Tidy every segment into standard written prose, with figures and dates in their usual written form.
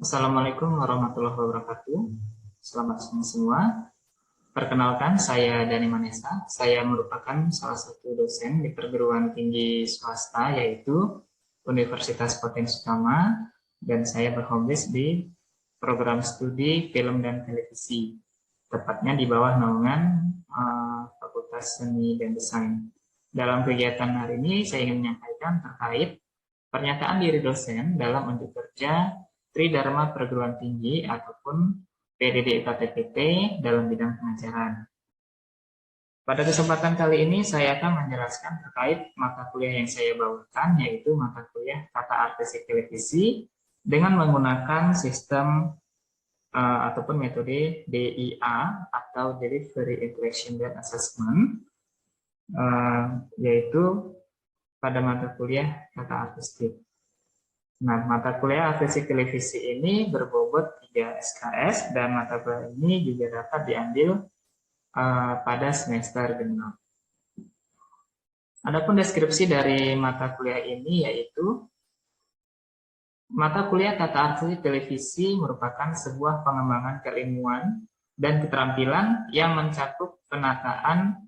Assalamualaikum warahmatullahi wabarakatuh. Selamat siang semua. Perkenalkan, saya Dani Manesa. Saya merupakan salah satu dosen di perguruan tinggi swasta, yaitu Universitas Potensi Utama, dan saya berhobis di program studi film dan televisi, tepatnya di bawah naungan Fakultas Seni dan Desain. Dalam kegiatan hari ini, saya ingin menyampaikan terkait pernyataan diri dosen dalam unjuk kerja Tridharma Perguruan Tinggi ataupun PDD UKTPT dalam bidang pengajaran. Pada kesempatan kali ini saya akan menjelaskan terkait mata kuliah yang saya bawakan, yaitu mata kuliah Tata Artistik Televisi dengan menggunakan sistem ataupun metode DIA atau Delivery Interaction and Assessment, yaitu pada mata kuliah Tata Artistik. Nah, mata kuliah artistik televisi ini berbobot 3 SKS dan mata kuliah ini juga dapat diambil pada semester genap. Adapun deskripsi dari mata kuliah ini yaitu mata kuliah Tata Artistik Televisi merupakan sebuah pengembangan keilmuan dan keterampilan yang mencakup penataan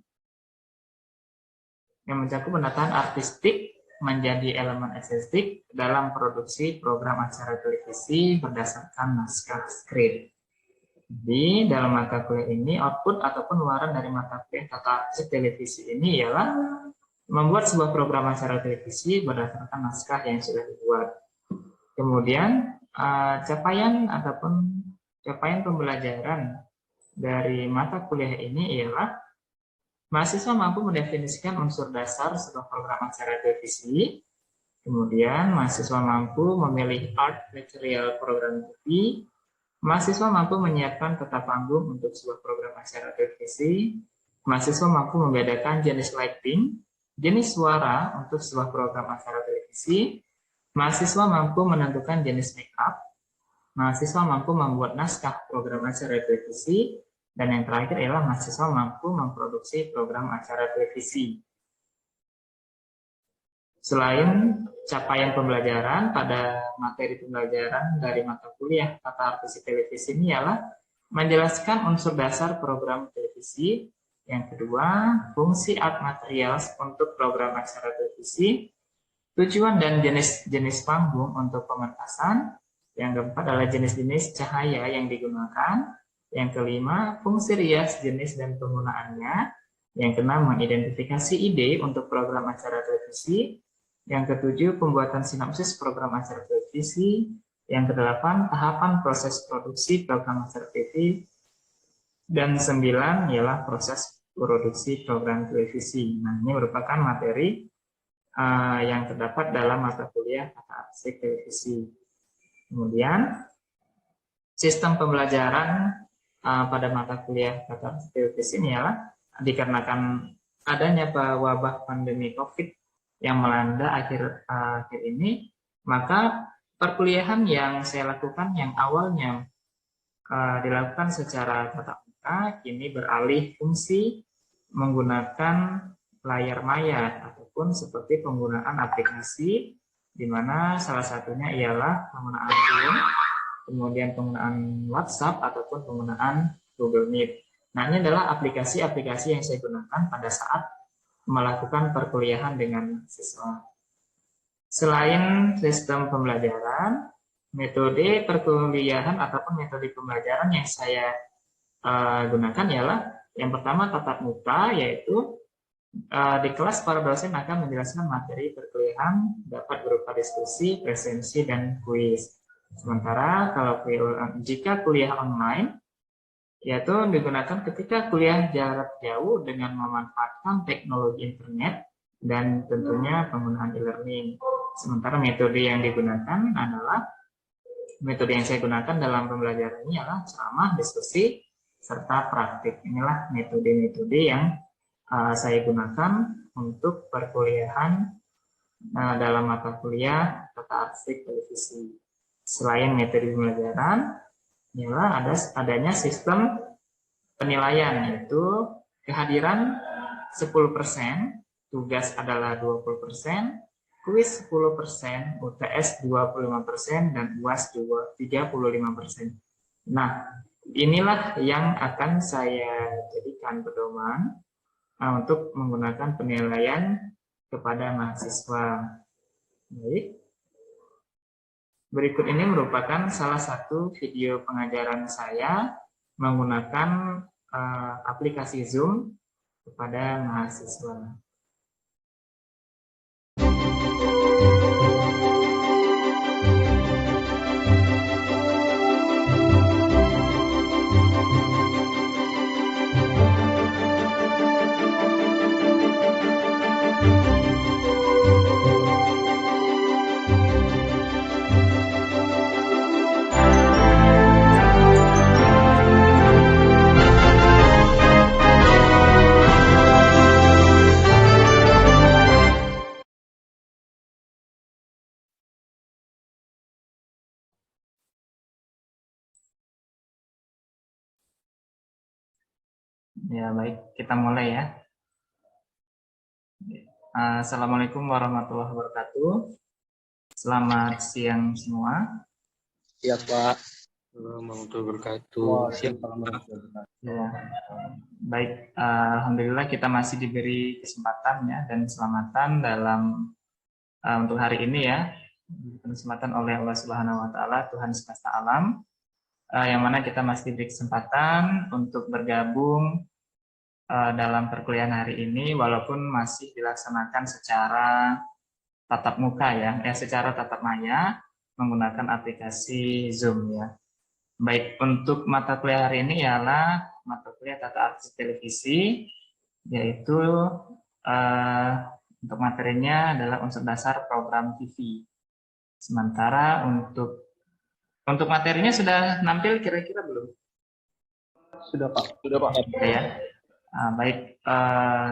artistik menjadi elemen estetik dalam produksi program acara televisi berdasarkan naskah skrip. Di dalam mata kuliah ini, output ataupun luaran dari mata kuliah Tata Artistik Televisi ini ialah membuat sebuah program acara televisi berdasarkan naskah yang sudah dibuat. Kemudian, capaian pembelajaran dari mata kuliah ini ialah mahasiswa mampu mendefinisikan unsur dasar sebuah program acara televisi. Kemudian, mahasiswa mampu memilih art material program TV. Mahasiswa mampu menyiapkan peta panggung untuk sebuah program acara televisi. Mahasiswa mampu membedakan jenis lighting, jenis suara untuk sebuah program acara televisi. Mahasiswa mampu menentukan jenis make up. Mahasiswa mampu membuat naskah program acara televisi. Dan yang terakhir adalah mahasiswa mampu memproduksi program acara televisi. Selain capaian pembelajaran, pada materi pembelajaran dari mata kuliah Tata Artistik Televisi ini ialah menjelaskan unsur dasar program televisi. Yang kedua, fungsi art materials untuk program acara televisi. Tujuan dan jenis-jenis panggung untuk pementasan. Yang keempat adalah jenis-jenis cahaya yang digunakan. Yang kelima, fungsi rias, jenis, dan penggunaannya. Yang keenam, mengidentifikasi ide untuk program acara televisi. Yang ketujuh, pembuatan sinopsis program acara televisi. Yang kedelapan, tahapan proses produksi program acara TV. Dan 9 ialah proses produksi program televisi. Nah, ini merupakan materi yang terdapat dalam mata kuliah Tata Artistik Televisi. Kemudian, sistem pembelajaran pada mata kuliah Tata Artistik Televisi ini ialah dikarenakan adanya wabah pandemi COVID yang melanda akhir ini, maka perkuliahan yang saya lakukan yang awalnya dilakukan secara tatap muka kini beralih fungsi menggunakan layar maya ataupun seperti penggunaan aplikasi, di mana salah satunya ialah penggunaan Zoom, kemudian penggunaan WhatsApp ataupun penggunaan Google Meet. Nah, ini adalah aplikasi-aplikasi yang saya gunakan pada saat melakukan perkuliahan dengan siswa. Selain sistem pembelajaran, metode perkuliahan ataupun metode pembelajaran yang saya gunakan ialah yang pertama tatap muka, yaitu di kelas para dosen akan menjelaskan materi perkuliahan dapat berupa diskusi, presensi, dan kuis. Sementara jika kuliah online, yaitu digunakan ketika kuliah jarak jauh dengan memanfaatkan teknologi internet dan tentunya penggunaan e-learning. Sementara metode yang digunakan adalah metode yang saya gunakan dalam pembelajaran ini adalah ceramah, diskusi, serta praktik. Inilah metode-metode yang saya gunakan untuk perkuliahan dalam mata kuliah Tata Artistik Televisi. Selain metode pembelajaran, ialah adanya sistem penilaian, yaitu kehadiran 10%, tugas adalah 20%, kuis 10%, UTS 25%, dan UAS 35%. Nah, inilah yang akan saya jadikan pedoman untuk menggunakan penilaian kepada mahasiswa. Baik. Berikut ini merupakan salah satu video pengajaran saya menggunakan aplikasi Zoom kepada mahasiswa. Ya, baik, kita mulai ya. Assalamualaikum warahmatullahi wabarakatuh. Selamat siang semua. Ya, Pak. Warahmatullahi wabarakatuh. Ya. Baik, alhamdulillah kita masih diberi kesempatan ya dan keselamatan dalam untuk hari ini ya. Kesempatan oleh Allah Subhanahu wa taala, Tuhan semesta alam. Yang mana kita masih diberi kesempatan untuk bergabung dalam perkuliahan hari ini walaupun masih dilaksanakan secara tatap muka ya, secara tatap maya menggunakan aplikasi Zoom ya. Baik, untuk mata kuliah hari ini ialah mata kuliah Tata Artis Televisi, yaitu untuk materinya adalah unsur dasar program TV. Sementara untuk materinya sudah nampil kira-kira belum? Sudah, Pak. Sudah, Pak. Ya. Baik,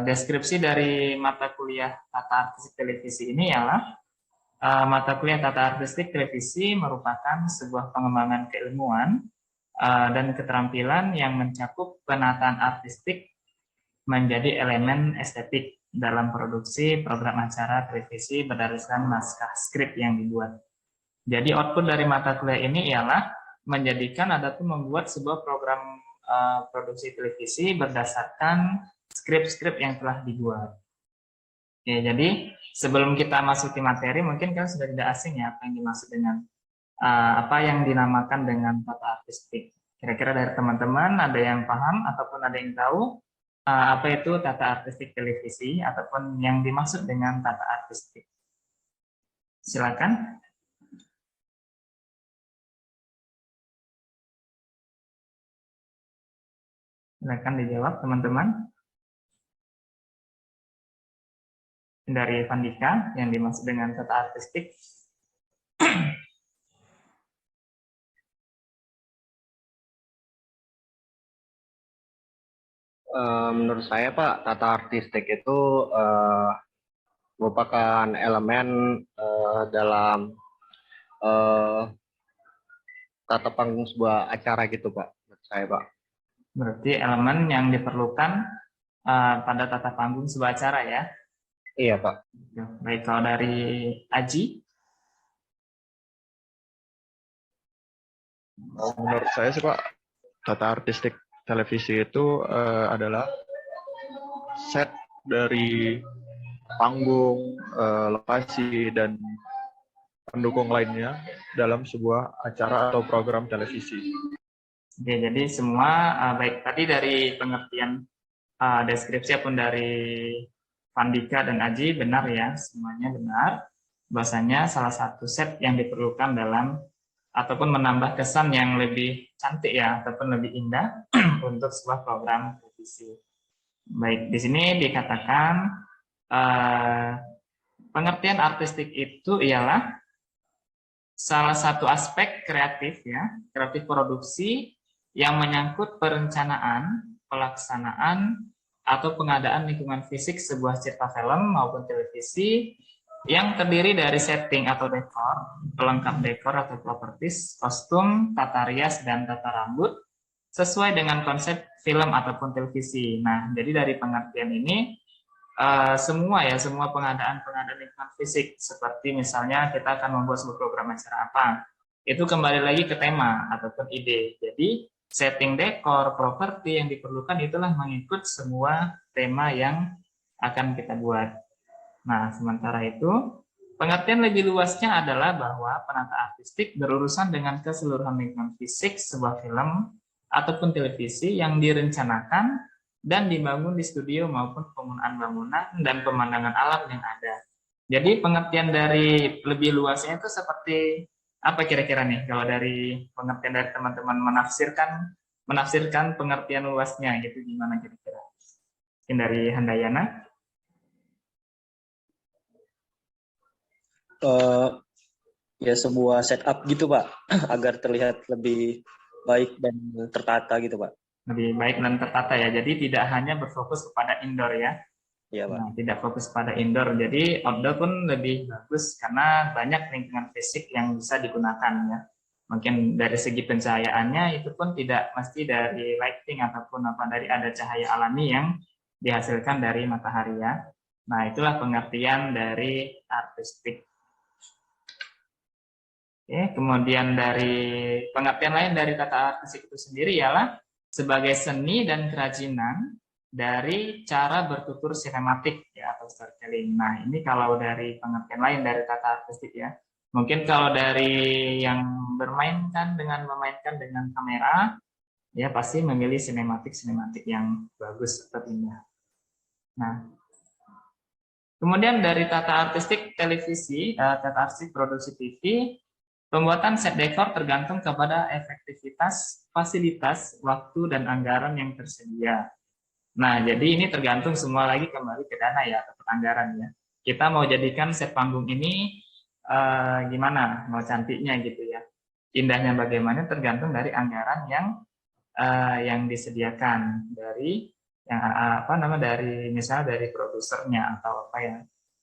deskripsi dari mata kuliah Tata Artistik Televisi ini ialah mata kuliah Tata Artistik Televisi merupakan sebuah pengembangan keilmuan dan keterampilan yang mencakup penataan artistik menjadi elemen estetik dalam produksi program acara televisi berdasarkan naskah skrip yang dibuat. Jadi output dari mata kuliah ini ialah menjadikan ataupun membuat sebuah program produksi televisi berdasarkan skrip-skrip yang telah dibuat. Oke, jadi sebelum kita masuk ke materi, mungkin kalian sudah tidak asing ya apa yang dimaksud dengan apa yang dinamakan dengan tata artistik. Kira-kira dari teman-teman ada yang paham ataupun ada yang tahu apa itu tata artistik televisi ataupun yang dimaksud dengan tata artistik? Silakan. Silakan dijawab teman-teman. Dari Vandika yang dimaksud dengan tata artistik. Menurut saya, Pak, tata artistik itu merupakan elemen dalam tata panggung sebuah acara gitu, Pak. Menurut saya, Pak. Berarti elemen yang diperlukan pada tata panggung sebuah acara ya? Iya, Pak. Baik, kalau dari Aji? Menurut saya sih, Pak, tata artistik televisi itu adalah set dari panggung, lokasi, dan pendukung lainnya dalam sebuah acara atau program televisi. Oke, jadi semua baik tadi dari pengertian deskripsi pun dari Vandika dan Aji benar ya, semuanya benar. Bahwasanya salah satu set yang diperlukan dalam ataupun menambah kesan yang lebih cantik ya ataupun lebih indah untuk sebuah program televisi. Baik, di sini dikatakan pengertian artistik itu ialah salah satu aspek kreatif ya, kreatif produksi yang menyangkut perencanaan, pelaksanaan, atau pengadaan lingkungan fisik sebuah cerita film maupun televisi yang terdiri dari setting atau dekor, pelengkap dekor atau propertis, kostum, tata rias, dan tata rambut sesuai dengan konsep film ataupun televisi. Nah, jadi dari pengertian ini semua pengadaan lingkungan fisik, seperti misalnya kita akan membuat sebuah program acara apa, itu kembali lagi ke tema ataupun ide. Jadi setting dekor, properti yang diperlukan itulah mengikut semua tema yang akan kita buat. Nah, sementara itu pengertian lebih luasnya adalah bahwa penata artistik berurusan dengan keseluruhan lingkungan fisik sebuah film ataupun televisi yang direncanakan dan dibangun di studio maupun penggunaan bangunan dan pemandangan alam yang ada. Jadi pengertian dari lebih luasnya itu seperti apa kira-kira nih kalau dari pengertian dari teman-teman menafsirkan pengertian luasnya gitu gimana kira-kira? Mungkin dari Handayana? Ya sebuah setup gitu Pak, agar terlihat lebih baik dan tertata gitu Pak. Lebih baik dan tertata ya. Jadi tidak hanya berfokus kepada indoor ya. Iya Pak. Nah, tidak fokus pada indoor. Jadi outdoor pun lebih bagus karena banyak lingkungan fisik yang bisa digunakan ya. Mungkin dari segi pencahayaannya itu pun tidak mesti dari lighting ataupun dari ada cahaya alami yang dihasilkan dari matahari ya. Nah, itulah pengertian dari artistik. Oke, kemudian dari pengertian lain dari tata artistik itu sendiri ialah sebagai seni dan kerajinan dari cara bertutur sinematik ya atau storytelling. Nah, ini kalau dari pengertian lain dari tata artistik ya. Mungkin kalau dari yang memainkan dengan kamera ya pasti memilih sinematik yang bagus atau indah. Nah, kemudian dari tata artistik televisi, tata artistik produksi TV, pembuatan set dekor tergantung kepada efektivitas, fasilitas, waktu, dan anggaran yang tersedia. Nah, jadi ini tergantung semua lagi kembali ke dana ya, atau anggaran ya. Kita mau jadikan set panggung ini gimana, mau cantiknya gitu ya. Indahnya bagaimana tergantung dari anggaran yang disediakan dari dari misalnya dari produsernya atau apa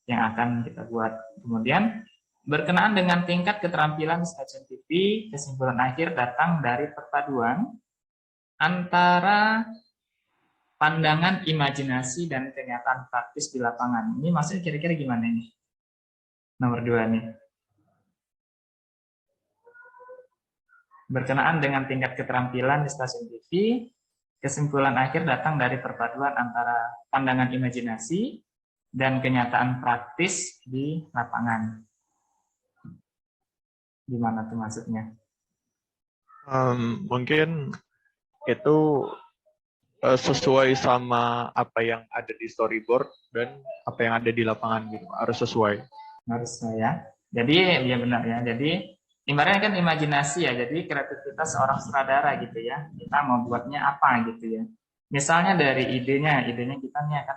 yang akan kita buat. Kemudian berkenaan dengan tingkat keterampilan stasiun TV, kesimpulan akhir datang dari perpaduan antara pandangan imajinasi dan kenyataan praktis di lapangan. Ini maksudnya kira-kira gimana ini? Nomor 2 nih. Berkenaan dengan tingkat keterampilan di stasiun TV, kesimpulan akhir datang dari perpaduan antara pandangan imajinasi dan kenyataan praktis di lapangan. Gimana tuh maksudnya? Mungkin itu sesuai sama apa yang ada di storyboard dan apa yang ada di lapangan gitu, harus sesuai. Harus ya. Jadi ya benar ya. Jadi ibaratnya kan imajinasi ya. Jadi kreativitas seorang sutradara gitu ya. Kita mau buatnya apa gitu ya. Misalnya dari idenya kita nih akan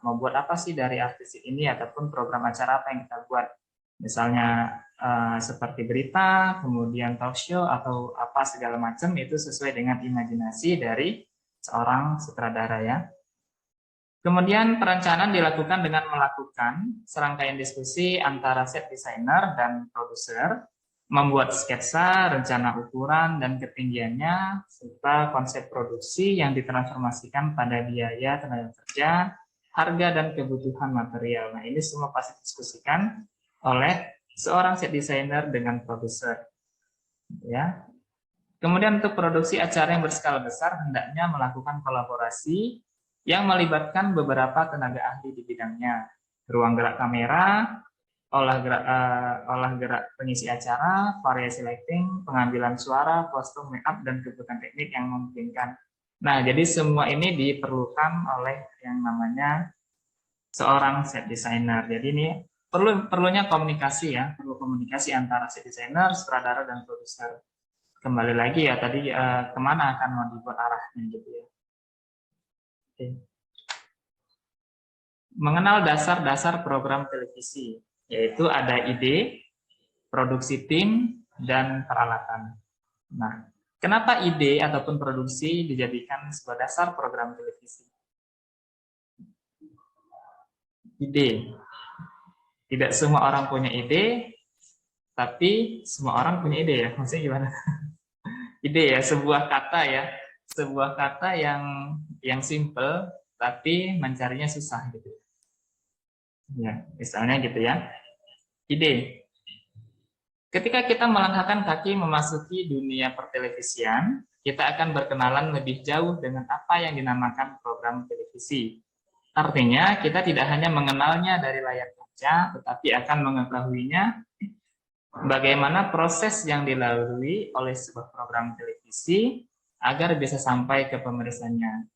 mau buat apa sih dari artis ini ataupun program acara apa yang kita buat. Misalnya seperti berita, kemudian talk show atau apa segala macam itu sesuai dengan imajinasi dari seorang sutradara ya. Kemudian perencanaan dilakukan dengan melakukan serangkaian diskusi antara set designer dan produser, membuat sketsa, rencana ukuran dan ketinggiannya, serta konsep produksi yang ditransformasikan pada biaya tenaga kerja, harga dan kebutuhan material. Nah, ini semua pasti didiskusikan oleh seorang set designer dengan produser. Ya. Kemudian untuk produksi acara yang berskala besar hendaknya melakukan kolaborasi yang melibatkan beberapa tenaga ahli di bidangnya. Ruang gerak kamera, olah gerak pengisi acara, variasi lighting, pengambilan suara, kostum, make up, dan kebutuhan teknik yang memungkinkan. Nah, jadi semua ini diperlukan oleh yang namanya seorang set designer. Jadi ini perlunya komunikasi ya, perlu komunikasi antara set designer, sutradara, dan produser. Kembali lagi ya tadi kemana akan mau dibuat arahnya gitu ya. Oke. Mengenal dasar-dasar program televisi, yaitu ada ide, produksi tim, dan peralatan. Nah, kenapa ide ataupun produksi dijadikan sebuah dasar program televisi? Ide. Tidak semua orang punya ide, tapi semua orang punya ide ya. Maksudnya gimana? Ide ya, sebuah kata yang simple, tapi mencarinya susah gitu. Ya, misalnya gitu ya. Ide. Ketika kita melangkahkan kaki memasuki dunia pertelevisian, kita akan berkenalan lebih jauh dengan apa yang dinamakan program televisi. Artinya, kita tidak hanya mengenalnya dari layar kaca, tetapi akan mengetahuinya bagaimana proses yang dilalui oleh sebuah program televisi agar bisa sampai ke pemirisannya.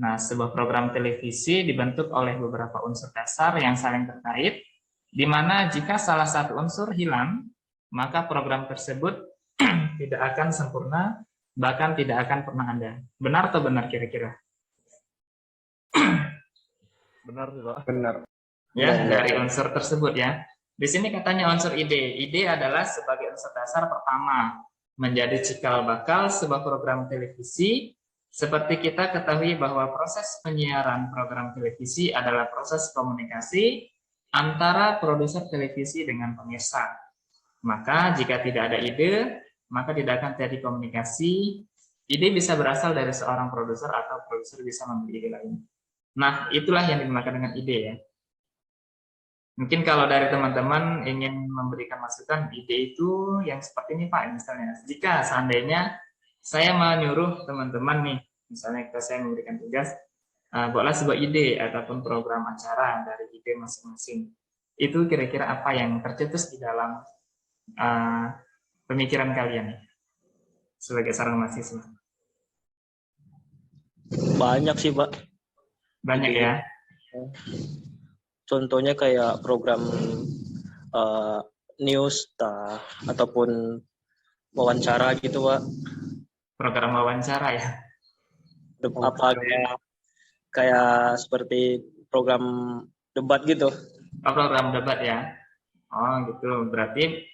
Nah, sebuah program televisi dibentuk oleh beberapa unsur dasar yang saling terkait, di mana jika salah satu unsur hilang, maka program tersebut tidak akan sempurna, bahkan tidak akan pernah ada. Benar atau benar kira-kira? Benar sih, Pak. Benar. Ya, Benar. dari unsur tersebut ya. Di sini katanya unsur ide. Ide adalah sebagai unsur dasar pertama, menjadi cikal bakal sebuah program televisi. Seperti kita ketahui bahwa proses penyiaran program televisi adalah proses komunikasi antara produser televisi dengan pemirsa. Maka jika tidak ada ide, maka tidak akan terjadi komunikasi. Ide bisa berasal dari seorang produser atau produser bisa membeli ide lain. Nah, itulah yang dimaksud dengan ide ya. Mungkin kalau dari teman-teman ingin memberikan masukan, ide itu yang seperti ini Pak, misalnya. Jika seandainya saya menyuruh teman-teman nih, misalnya saya memberikan tugas, buatlah sebuah ide ataupun program acara dari ide masing-masing. Itu kira-kira apa yang tercetus di dalam pemikiran kalian sebagai seorang mahasiswa? Banyak sih, Pak. Banyak Ide. ya. Contohnya kayak program news ataupun wawancara gitu, Pak. Program wawancara ya. Apa kayak seperti program debat gitu. Program debat ya. Oh gitu. Berarti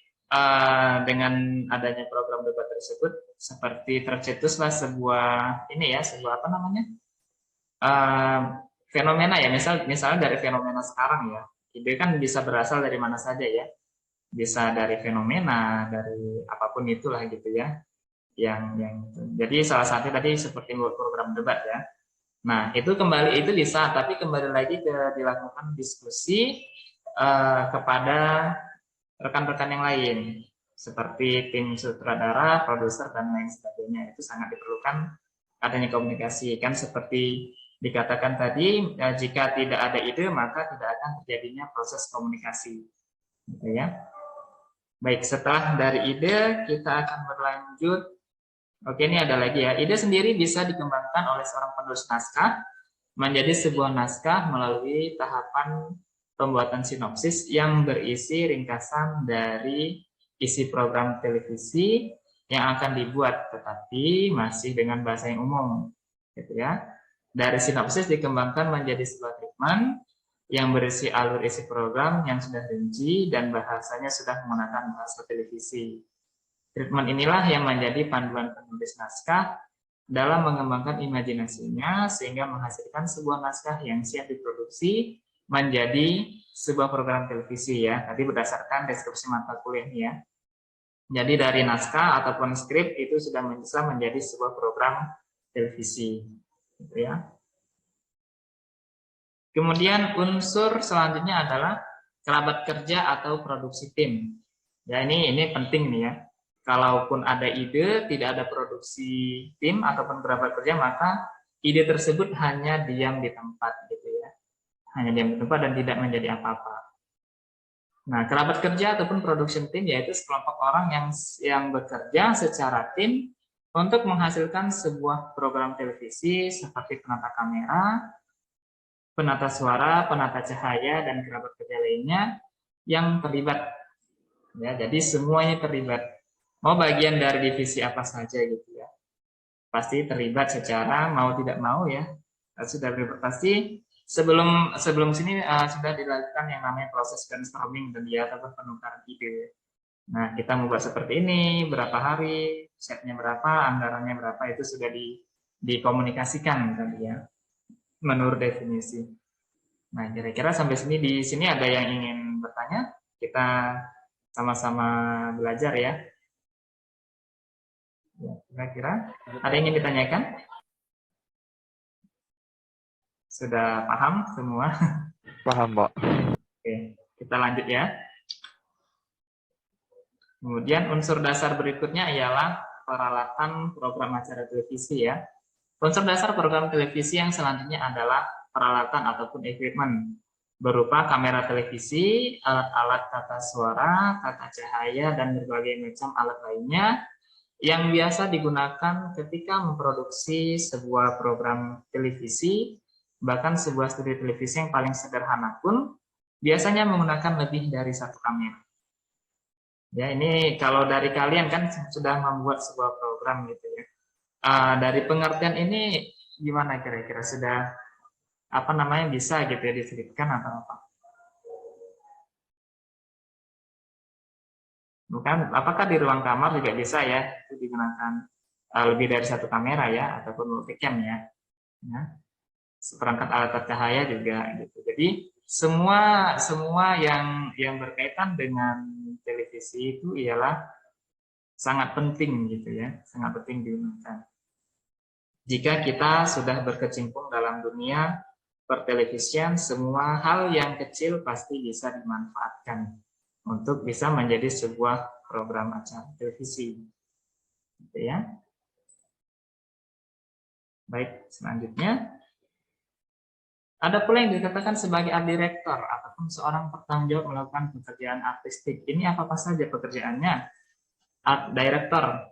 dengan adanya program debat tersebut seperti tercetuslah sebuah ini ya, sebuah apa namanya? Fenomena ya, misalnya dari fenomena sekarang ya. Ide kan bisa berasal dari mana saja ya. Bisa dari fenomena, dari apapun itulah gitu ya. Jadi salah satu tadi seperti program debat ya. Nah, itu bisa, tapi kembali lagi ke dilakukan diskusi kepada rekan-rekan yang lain seperti tim sutradara, produser dan lain sebagainya. Itu sangat diperlukan adanya komunikasi. Kan seperti dikatakan tadi, jika tidak ada ide maka tidak akan terjadinya proses komunikasi. Gitu ya. Baik, setelah dari ide kita akan berlanjut. Oke, ini ada lagi ya. Ide sendiri bisa dikembangkan oleh seorang penulis naskah menjadi sebuah naskah melalui tahapan pembuatan sinopsis yang berisi ringkasan dari isi program televisi yang akan dibuat, tetapi masih dengan bahasa yang umum, gitu ya. Dari sinopsis dikembangkan menjadi sebuah treatment yang berisi alur isi program yang sudah rinci dan bahasanya sudah menggunakan bahasa televisi. Treatment inilah yang menjadi panduan penulis naskah dalam mengembangkan imajinasinya sehingga menghasilkan sebuah naskah yang siap diproduksi menjadi sebuah program televisi ya. Tadi berdasarkan deskripsi mata kuliah ya. Jadi dari naskah ataupun skrip itu sudah bisa menjadi sebuah program televisi, gitu ya. Kemudian unsur selanjutnya adalah kerabat kerja atau produksi tim. Ya ini penting nih ya. Kalaupun ada ide, tidak ada produksi tim ataupun kerabat kerja, maka ide tersebut hanya diam di tempat gitu ya. Hanya diam di tempat dan tidak menjadi apa-apa. Nah, kerabat kerja ataupun production team yaitu sekelompok orang yang bekerja secara tim untuk menghasilkan sebuah program televisi seperti penata kamera, penata suara, penata cahaya, dan kerabat kerja lainnya yang terlibat. Ya, jadi semuanya terlibat. Mau bagian dari divisi apa saja gitu ya. Pasti terlibat secara mau tidak mau ya. Sudah terlibat pasti sebelum sini sudah dilakukan yang namanya proses brainstorming dan dia ataupun penukaran ide. Nah, kita membuat seperti ini, berapa hari, setnya berapa, anggarannya berapa, itu sudah dikomunikasikan tadi ya, menurut definisi. Nah, kira-kira sampai di sini ada yang ingin bertanya? Kita sama-sama belajar ya. Ya, kira-kira ada yang ingin ditanyakan? Sudah paham semua? Paham, Pak. Oke, kita lanjut ya. Kemudian unsur dasar berikutnya ialah peralatan program acara televisi ya. Unsur dasar program televisi yang selanjutnya adalah peralatan ataupun equipment berupa kamera televisi, alat-alat tata suara, tata cahaya, dan berbagai macam alat lainnya yang biasa digunakan ketika memproduksi sebuah program televisi, bahkan sebuah studio televisi yang paling sederhana pun biasanya menggunakan lebih dari satu kamera. Ya, ini kalau dari kalian kan sudah membuat sebuah program gitu ya. Dari pengertian ini gimana kira-kira, sudah apa namanya, bisa gitu ya diselipkan atau apa? Bukan, apakah di ruang kamar juga bisa ya itu digunakan lebih dari satu kamera ya, ataupun multicam ya. Ya. Seperangkat alat cahaya juga gitu. Jadi semua yang berkaitan dengan televisi itu ialah sangat penting gitu ya, sangat penting digunakan. Jika kita sudah berkecimpung dalam dunia pertelevisian, semua hal yang kecil pasti bisa dimanfaatkan untuk bisa menjadi sebuah program acara televisi. Gitu ya. Baik, selanjutnya ada pula yang dikatakan sebagai art director ataupun seorang bertanggung jawab melakukan pekerjaan artistik. Ini apa saja pekerjaannya? Art director.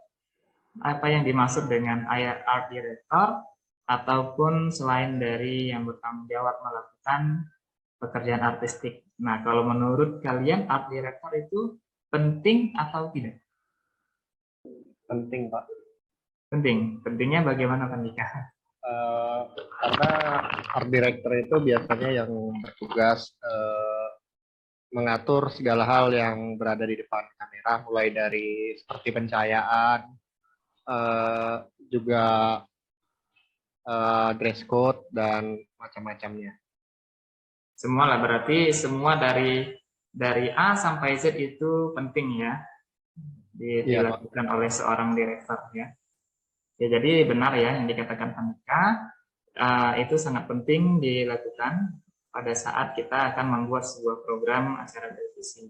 Apa yang dimaksud dengan art director? Ataupun selain dari yang bertanggung jawab melakukan pekerjaan artistik. Nah, kalau menurut kalian art director itu penting atau tidak? Penting, Pak. Penting. Pentingnya bagaimana, Pak Dika? Karena art director itu biasanya yang bertugas mengatur segala hal yang berada di depan kamera, mulai dari seperti pencahayaan, juga dress code dan macam-macamnya. Semua lah, berarti semua dari A sampai Z itu penting ya dilakukan oleh seorang direktur ya. Ya, jadi benar ya yang dikatakan Andika, itu sangat penting dilakukan pada saat kita akan membuat sebuah program acara televisi.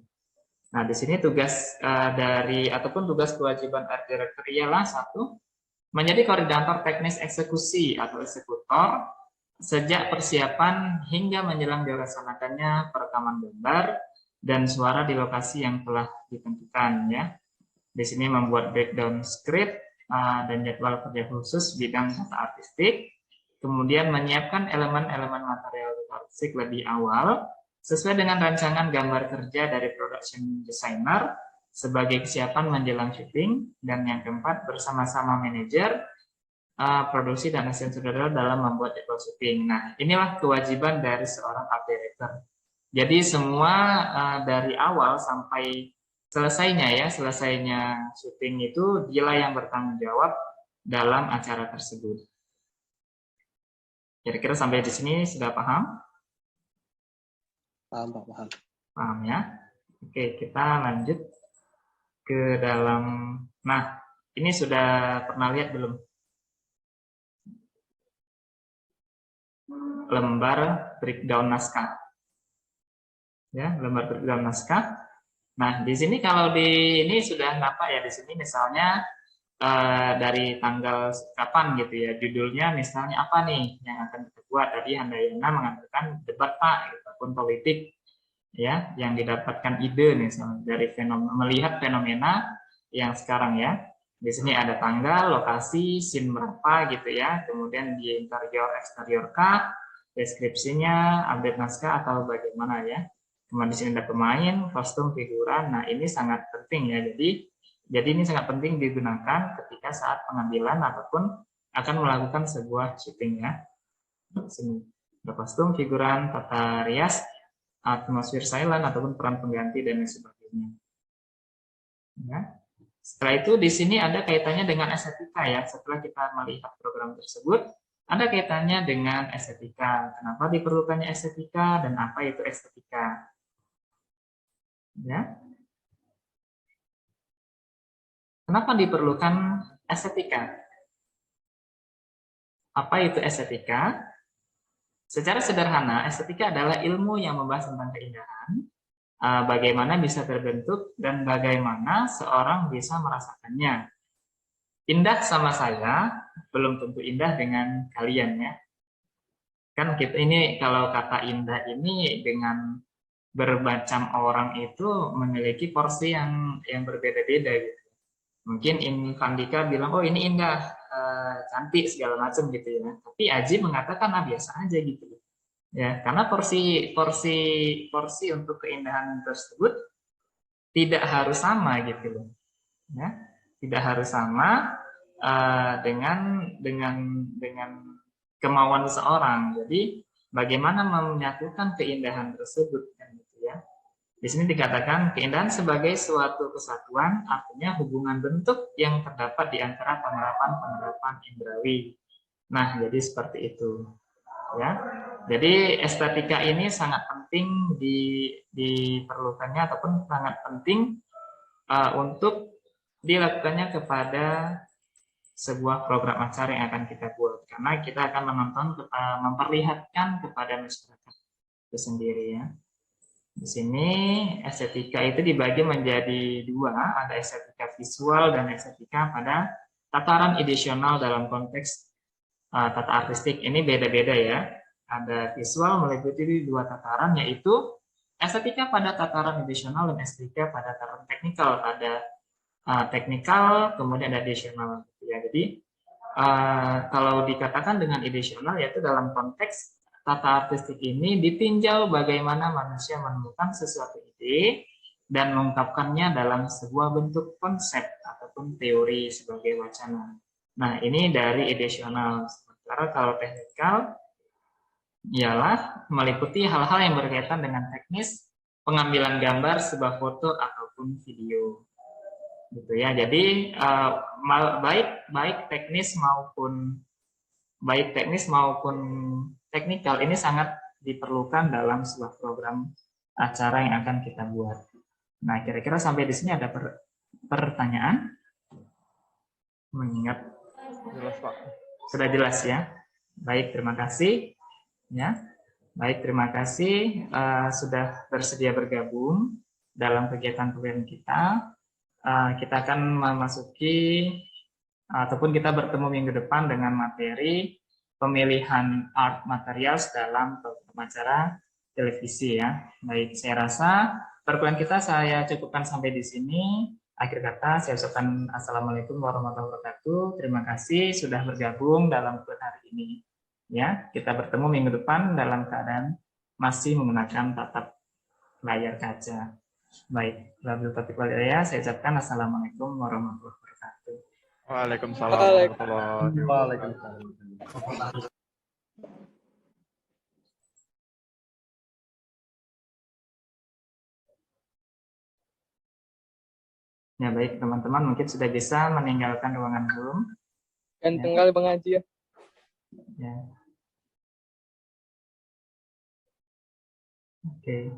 Nah, di sini tugas ataupun tugas kewajiban art director ialah satu, menjadi koordinator teknis eksekusi atau eksekutor sejak persiapan hingga menjelang dilaksanakannya perekaman gambar dan suara di lokasi yang telah ditentukan ya. Di sini membuat breakdown script dan jadwal kerja khusus bidang tata artistik, kemudian menyiapkan elemen-elemen material artistik lebih awal sesuai dengan rancangan gambar kerja dari production designer sebagai kesiapan menjelang syuting, dan yang keempat bersama-sama manajer produksi dan asisten sutradara dalam membuat jadwal syuting. Nah, inilah kewajiban dari seorang art director. Jadi semua dari awal sampai selesainya syuting itu dialah yang bertanggung jawab dalam acara tersebut. Kira-kira sampai di sini sudah paham? Paham, Pak, paham. Paham ya? Oke, kita lanjut ke dalam. Nah, ini sudah pernah lihat belum? Lembar breakdown naskah. Ya, lembar breakdown naskah. Nah, di sini kalau ini sudah nampak ya, di sini misalnya dari tanggal kapan gitu ya, judulnya misalnya apa nih yang akan kita buat. Tadi Handayana mengatakan debat Pak, ataupun politik ya, yang didapatkan ide misalnya dari melihat fenomena yang sekarang ya. Di sini ada tanggal, lokasi, scene berapa gitu ya, kemudian di interior eksterior kah, deskripsinya, update naskah atau bagaimana ya. Kemudian di sini ada pemain, kostum, figuran. Nah, ini sangat penting ya. Jadi ini sangat penting digunakan ketika saat pengambilan ataupun akan melakukan sebuah syuting ya. Sini ada kostum, figuran, tata rias, atmosfer silent ataupun peran pengganti dan lain sebagainya. Ya. Setelah itu di sini ada kaitannya dengan estetika ya. Setelah kita melihat program tersebut, ada kaitannya dengan estetika. Kenapa diperlukannya estetika dan apa itu estetika? Ya. Kenapa diperlukan estetika? Apa itu estetika? Secara sederhana, estetika adalah ilmu yang membahas tentang keindahan, bagaimana bisa terbentuk, dan bagaimana seorang bisa merasakannya. Indah sama saya, belum tentu indah dengan kalian ya. Kan kita ini, kalau kata indah ini dengan bermacam orang itu memiliki porsi yang berbeda-beda gitu. Mungkin ini Vandika bilang, oh ini indah, cantik segala macam gitu ya. Tapi Aji mengatakan biasa aja gitu. Ya, karena porsi untuk keindahan tersebut tidak harus sama gitu loh. Ya, tidak harus sama dengan kemauan seseorang. Jadi bagaimana menyatukan keindahan tersebut kan gitu ya. Di sini dikatakan keindahan sebagai suatu kesatuan, artinya hubungan bentuk yang terdapat di antara penerapan-penerapan indrawi. Nah, jadi seperti itu. Ya, jadi estetika ini sangat penting diperlukannya ataupun sangat penting untuk dilakukannya kepada sebuah program acara yang akan kita buat, karena kita akan memperlihatkan kepada masyarakat itu sendiri ya. Di sini estetika itu dibagi menjadi dua, ada estetika visual dan estetika pada tataran edisional dalam konteks tata artistik. Ini beda-beda ya. Ada visual meliputi dua tataran, yaitu estetika pada tataran edisional dan estetika pada tataran teknikal. Ada teknikal, kemudian ada edisional. Ya, jadi kalau dikatakan dengan edisional, yaitu dalam konteks tata artistik ini ditinjau bagaimana manusia menemukan sesuatu ide dan mengungkapkannya dalam sebuah bentuk konsep ataupun teori sebagai wacana. Nah, ini dari edisional. Sementara kalau teknikal ialah meliputi hal-hal yang berkaitan dengan teknis pengambilan gambar sebuah foto ataupun video. Gitu ya. Jadi baik teknis maupun teknikal ini sangat diperlukan dalam sebuah program acara yang akan kita buat. Nah, kira-kira sampai di sini ada pertanyaan? Mengingat Jelas, Pak. sudah jelas ya. Baik, terima kasih. Ya, baik, terima kasih sudah bersedia bergabung dalam kegiatan-kegiatan kita. Kita akan memasuki ataupun kita bertemu minggu depan dengan materi pemilihan art materials dalam program acara televisi ya. Baik, saya rasa perkuliahan kita saya cukupkan sampai di sini. Akhir kata saya ucapkan assalamualaikum warahmatullahi wabarakatuh. Terima kasih sudah bergabung dalam perkuliahan hari ini. Ya, kita bertemu minggu depan dalam keadaan masih menggunakan tatap layar kaca. Baik, wabillahi taufiq wal hidayah. Saya ucapkan assalamualaikum warahmatullahi wabarakatuh. Waalaikumsalam warahmatullahi wabarakatuh. Waalaikumsalam. Ya baik teman-teman, mungkin sudah bisa meninggalkan ruangan belum? Dan tinggal Bang Haji ya. Ya. Oke.